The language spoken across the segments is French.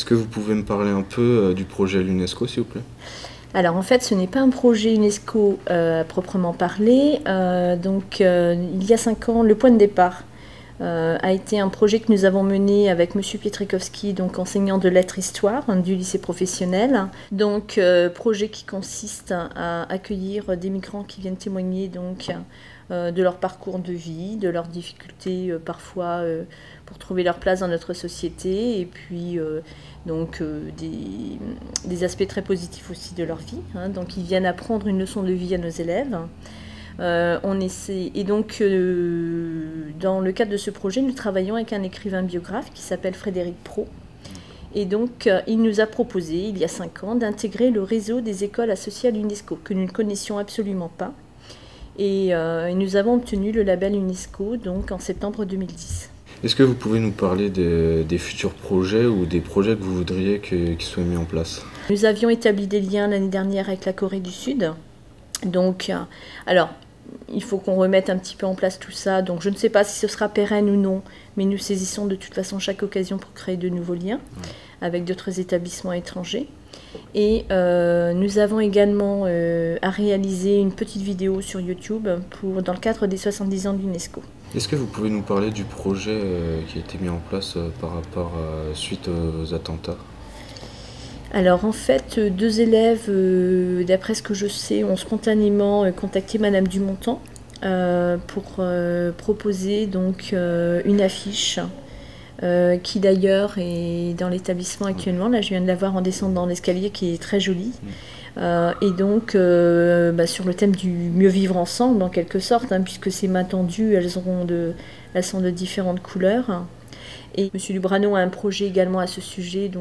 Est-ce que vous pouvez me parler un peu du projet à l'UNESCO, s'il vous plaît? Alors en fait, ce n'est pas un projet UNESCO à proprement parler. Il y a 5 ans, le point de départ a été un projet que nous avons mené avec Monsieur Pietrikowski, donc enseignant de lettres-histoire du lycée professionnel. Donc projet qui consiste à accueillir des migrants qui viennent témoigner de leur parcours de vie, de leurs difficultés parfois pour trouver leur place dans notre société, et puis des aspects très positifs aussi de leur vie. Donc ils viennent apprendre une leçon de vie à nos élèves. Dans le cadre de ce projet, nous travaillons avec un écrivain biographe qui s'appelle Frédéric Pro. Et donc, il nous a proposé, il y a 5 ans, d'intégrer le réseau des écoles associées à l'UNESCO, que nous ne connaissions absolument pas. Et nous avons obtenu le label UNESCO donc, en septembre 2010. Est-ce que vous pouvez nous parler des futurs projets ou des projets que vous voudriez qu'ils soient mis en place? Nous avions établi des liens l'année dernière avec la Corée du Sud. Donc, il faut qu'on remette un petit peu en place tout ça. Donc, je ne sais pas si ce sera pérenne ou non, mais nous saisissons de toute façon chaque occasion pour créer de nouveaux liens avec d'autres établissements étrangers. Et nous avons également à réaliser une petite vidéo sur YouTube dans le cadre des 70 ans de l'UNESCO. Est-ce que vous pouvez nous parler du projet qui a été mis en place suite aux attentats? Alors en fait, 2 élèves, d'après ce que je sais, ont spontanément contacté Madame Dumontant pour proposer donc une affiche qui d'ailleurs est dans l'établissement actuellement. Là, je viens de la voir en descendant l'escalier, qui est très jolie. Et donc sur le thème du mieux vivre ensemble en quelque sorte, puisque ces mains tendues, elles sont de différentes couleurs. Et M. Lubrano a un projet également à ce sujet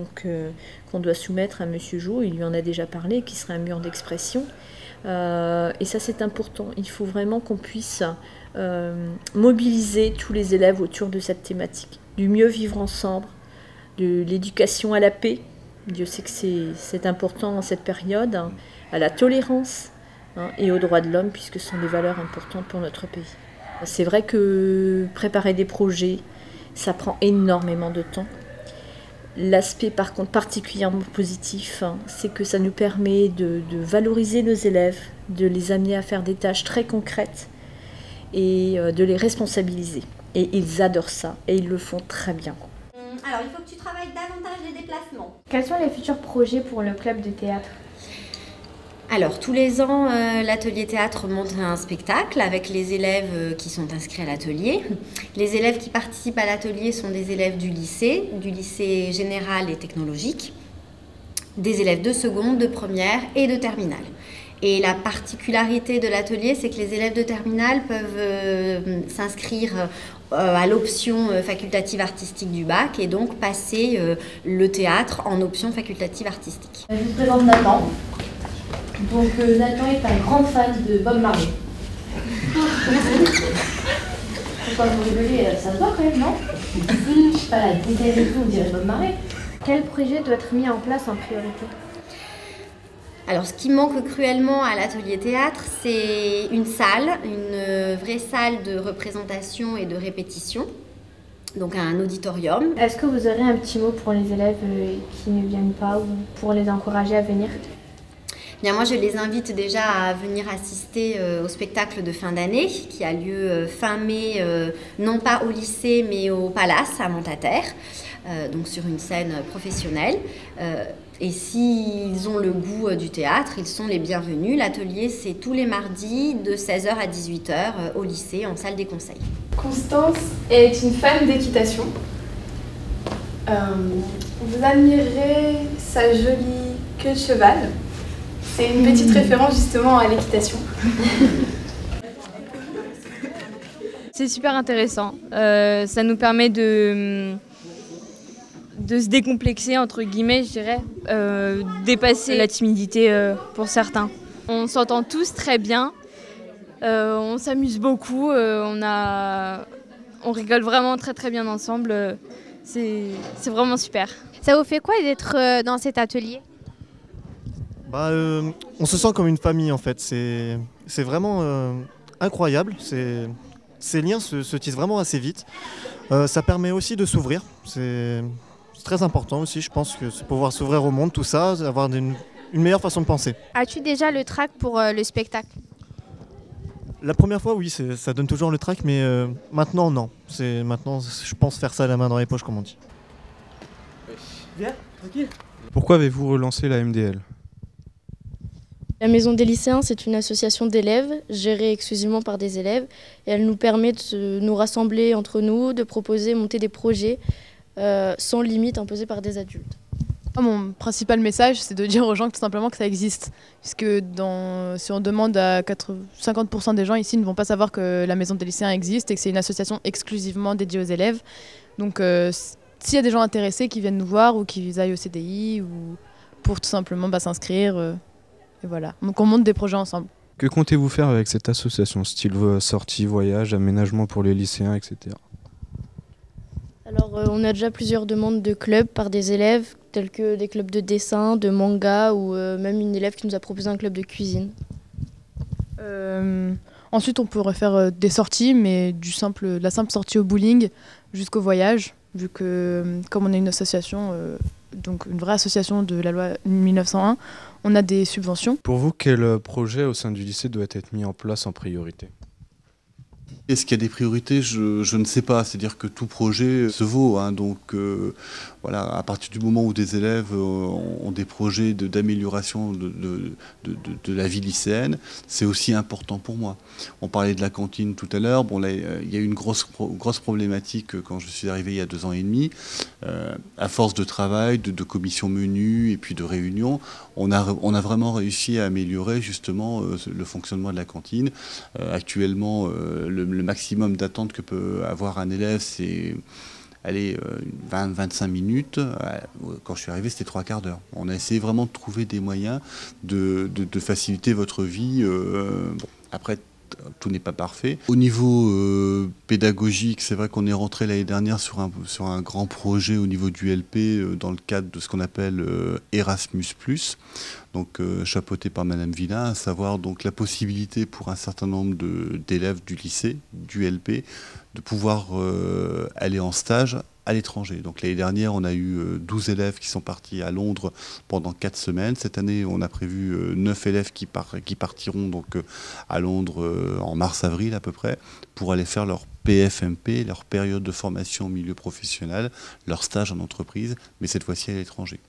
qu'on doit soumettre à M. Jo, il lui en a déjà parlé, qui serait un mur d'expression. Et ça, c'est important. Il faut vraiment qu'on puisse mobiliser tous les élèves autour de cette thématique. Du mieux vivre ensemble, de l'éducation à la paix. Dieu sait que c'est important dans cette période, à la tolérance et aux droits de l'homme, puisque ce sont des valeurs importantes pour notre pays. C'est vrai que préparer des projets, ça prend énormément de temps. L'aspect par contre particulièrement positif, c'est que ça nous permet de valoriser nos élèves, de les amener à faire des tâches très concrètes et de les responsabiliser. Et ils adorent ça et ils le font très bien. Alors il faut que tu travailles davantage les déplacements. Quels sont les futurs projets pour le club de théâtre ? Alors, tous les ans, l'atelier théâtre monte un spectacle avec les élèves qui sont inscrits à l'atelier. Les élèves qui participent à l'atelier sont des élèves du lycée général et technologique, des élèves de seconde, de première et de terminale. Et la particularité de l'atelier, c'est que les élèves de terminale peuvent s'inscrire à l'option facultative artistique du bac et donc passer le théâtre en option facultative artistique. Je vous présente Nathan. Donc Nathan est un grand fan de Bob Marley. Pourquoi vous rigolez? Ça se voit quand même, non? Je sais pas, la dégaine et tout, on dirait Bob Marley. Quel projet doit être mis en place en priorité? Alors, ce qui manque cruellement à l'atelier théâtre, c'est une vraie salle de représentation et de répétition, donc un auditorium. Est-ce que vous aurez un petit mot pour les élèves qui ne viennent pas ou pour les encourager à venir? Bien, moi, je les invite déjà à venir assister au spectacle de fin d'année qui a lieu fin mai, non pas au lycée, mais au Palace à Montataire, donc sur une scène professionnelle. Et s'ils ont le goût du théâtre, ils sont les bienvenus. L'atelier, c'est tous les mardis de 16h à 18h au lycée, en salle des conseils. Constance est une fan d'équitation. Vous admirez sa jolie queue de cheval. C'est une petite référence justement à l'équitation. C'est super intéressant. Ça nous permet de se décomplexer, entre guillemets, je dirais, dépasser la timidité pour certains. On s'entend tous très bien, on s'amuse beaucoup, on rigole vraiment très très bien ensemble. C'est vraiment super. Ça vous fait quoi d'être dans cet atelier ? On se sent comme une famille en fait, c'est vraiment incroyable, ces liens se tissent vraiment assez vite. Ça permet aussi de s'ouvrir, c'est C'est très important aussi, je pense que c'est pouvoir s'ouvrir au monde, tout ça, avoir une meilleure façon de penser. As-tu déjà le trac pour le spectacle? La première fois, oui, ça donne toujours le trac, mais maintenant, non. Maintenant, je pense faire ça la main dans les poches, comme on dit. Viens, tranquille. Pourquoi avez-vous relancé la MDL? La Maison des lycéens, c'est une association d'élèves gérée exclusivement par des élèves et elle nous permet de nous rassembler entre nous, de proposer, monter des projets sans limite imposés par des adultes. Mon principal message, c'est de dire aux gens tout simplement que ça existe. Puisque si on demande à 50% des gens ici, ne vont pas savoir que la Maison des lycéens existe et que c'est une association exclusivement dédiée aux élèves. Donc s'il y a des gens intéressés qui viennent nous voir ou qui aillent au CDI ou pour tout simplement s'inscrire, et voilà. Donc on monte des projets ensemble. Que comptez-vous faire avec cette association, style sortie, voyage, aménagement pour les lycéens, etc. Alors on a déjà plusieurs demandes de clubs par des élèves, tels que des clubs de dessin, de manga ou même une élève qui nous a proposé un club de cuisine. Ensuite on pourrait faire des sorties, mais de la simple sortie au bowling jusqu'au voyage, vu que comme on est une association, donc une vraie association de la loi 1901, on a des subventions. Pour vous, quel projet au sein du lycée doit être mis en place en priorité ? Est-ce qu'il y a des priorités? Je ne sais pas. C'est-à-dire que tout projet se vaut. Donc voilà, à partir du moment où des élèves ont des projets d'amélioration de la vie lycéenne, c'est aussi important pour moi. On parlait de la cantine tout à l'heure. Bon, là, il y a eu une grosse problématique quand je suis arrivé il y a 2 ans et demi. À force de travail, de commissions menues et puis de réunions, on a vraiment réussi à améliorer justement le fonctionnement de la cantine. Actuellement, le maximum d'attente que peut avoir un élève, c'est 20-25 minutes. Quand je suis arrivé, c'était 3/4 d'heure. On a essayé vraiment de trouver des moyens de faciliter votre vie. Après, tout n'est pas parfait. Au niveau pédagogique, c'est vrai qu'on est rentré l'année dernière sur un grand projet au niveau du LP dans le cadre de ce qu'on appelle Erasmus+, donc chapeauté par Madame Villain, à savoir donc la possibilité pour un certain nombre d'élèves du lycée, du LP, de pouvoir aller en stage à l'étranger. Donc l'année dernière, on a eu 12 élèves qui sont partis à Londres pendant 4 semaines. Cette année, on a prévu 9 élèves qui partiront donc à Londres en mars-avril à peu près, pour aller faire leur PFMP, leur période de formation au milieu professionnel, leur stage en entreprise, mais cette fois-ci à l'étranger.